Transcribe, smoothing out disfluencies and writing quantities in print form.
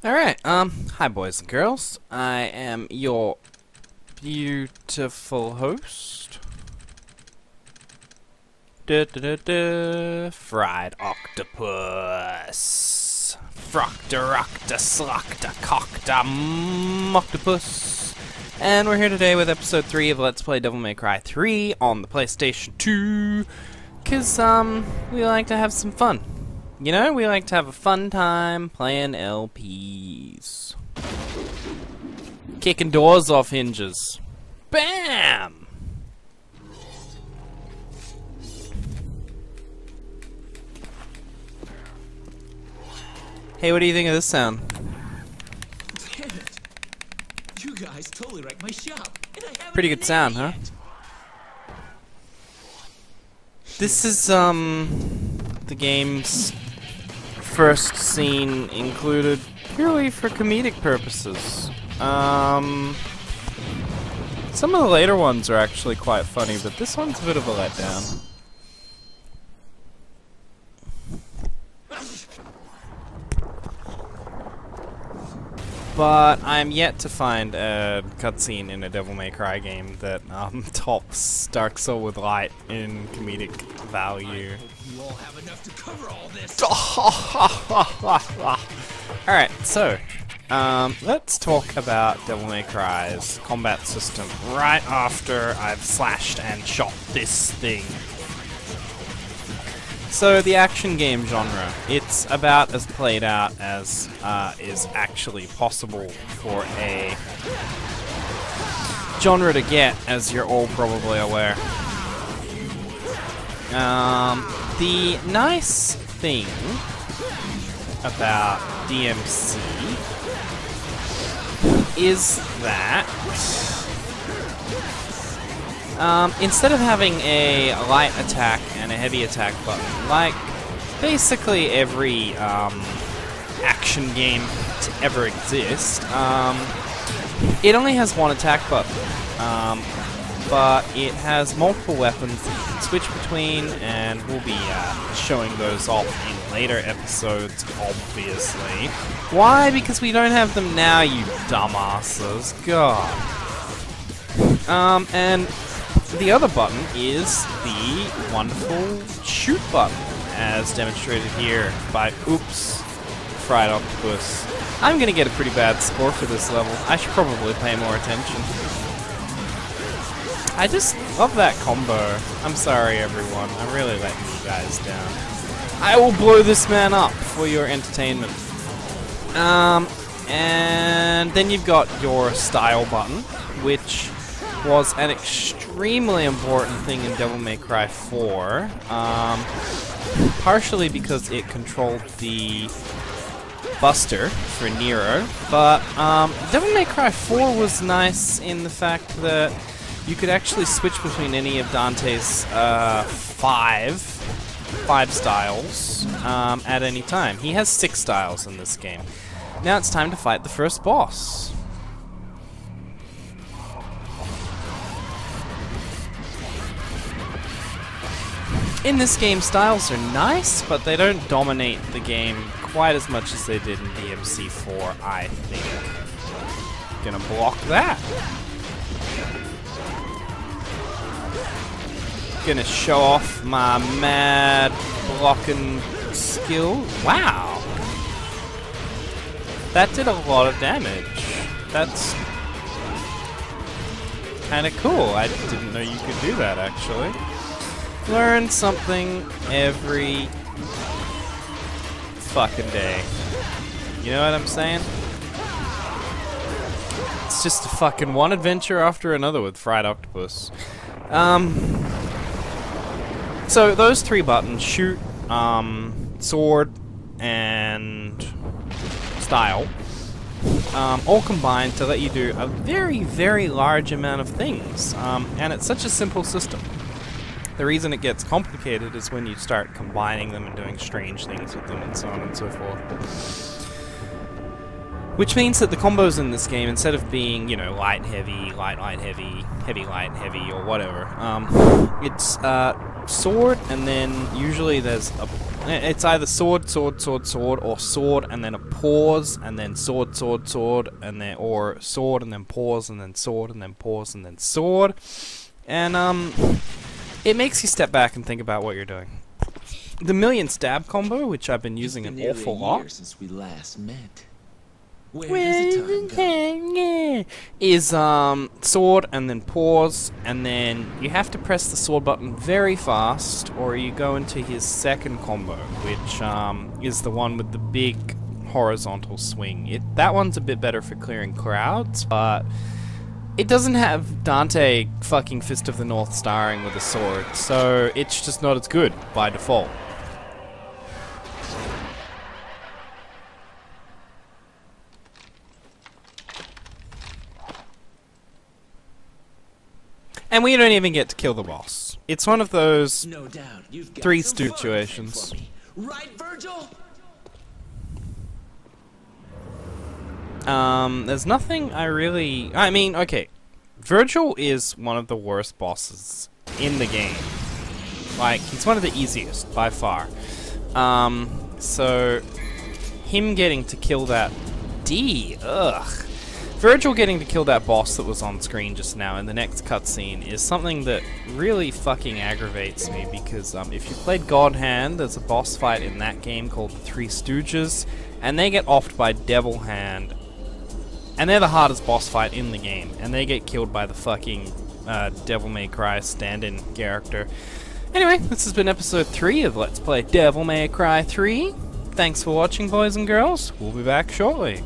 Alright, hi boys and girls. I am your beautiful host. Fried octopus. Frocta, rocta, slocta, cockta, octopus. And we're here today with episode 3 of Let's Play Devil May Cry 3 on the PlayStation 2. Cause, we like to have some fun. You know, we like to have a fun time playing LPs. Kicking doors off hinges. Bam! Hey, what do you think of this sound? Damn it! You guys totally wrecked my shop, and I haven't Pretty good even sound, ate huh? it yet. This is, the game's first scene included purely for comedic purposes. Some of the later ones are actually quite funny, but this one's a bit of a letdown. But I'm yet to find a cutscene in a Devil May Cry game that tops Dark Soul with Light in comedic value. You all have enough to cover all this. Alright, so, let's talk about Devil May Cry's combat system right after I've slashed and shot this thing. So, the action game genre, it's about as played out as is actually possible for a genre to get, as you're all probably aware. The nice thing about DMC is that instead of having a light attack and a heavy attack button, like basically every action game to ever exist, it only has one attack button. But it has multiple weapons that you can switch between, and we'll be showing those off in later episodes, obviously. Why? Because we don't have them now, you dumbasses. God. And the other button is the wonderful shoot button, as demonstrated here by Oops, Fried Octopus. I'm gonna get a pretty bad score for this level. I should probably pay more attention. I just love that combo. I'm sorry, everyone. I'm really letting you guys down. I will blow this man up for your entertainment. And then you've got your style button, which was an extremely important thing in Devil May Cry 4. Partially because it controlled the Buster for Nero, but Devil May Cry 4 was nice in the fact that you could actually switch between any of Dante's five styles at any time. He has 6 styles in this game. Now it's time to fight the first boss. In this game, styles are nice, but they don't dominate the game quite as much as they did in DMC4, I think. Gonna block that. Gonna show off my mad blocking skill. Wow! That did a lot of damage. That's kinda cool. I didn't know you could do that, actually. Learn something every fucking day. You know what I'm saying? It's just a fucking one adventure after another with Fried Octopus. So those 3 buttons, shoot, sword, and style, all combined to let you do a very, very large amount of things. And it's such a simple system. The reason it gets complicated is when you start combining them and doing strange things with them and so on and so forth. Which means that the combos in this game, instead of being, you know, light, heavy, light, heavy, heavy, light, heavy, or whatever, it's sword, and then usually there's a It's either sword, sword, sword, sword, or sword and then a pause, and then sword, sword, sword, and then or sword and then pause, and then sword and then pause, and then sword. And it makes you step back and think about what you're doing. The million stab combo, which I've been using an awful lot, since we last met. Where does the time go? is sword and then pause, and then you have to press the sword button very fast, or you go into his second combo, which is the one with the big horizontal swing. That one's a bit better for clearing crowds, but it doesn't have Dante fucking Fist of the North starring with a sword, so it's just not as good by default. And we don't even get to kill the boss. It's one of those No doubt you've got three some fun situations. for me. Right, Virgil? There's nothing I really... I mean, okay. Virgil is one of the worst bosses in the game. Like, he's one of the easiest, by far. So, him getting to kill that D, ugh. Virgil getting to kill that boss that was on screen just now in the next cutscene is something that really fucking aggravates me, because if you played God Hand, there's a boss fight in that game called the Three Stooges, and they get offed by Devil Hand, and they're the hardest boss fight in the game, and they get killed by the fucking Devil May Cry stand-in character. Anyway, this has been episode 3 of Let's Play Devil May Cry 3. Thanks for watching, boys and girls. We'll be back shortly.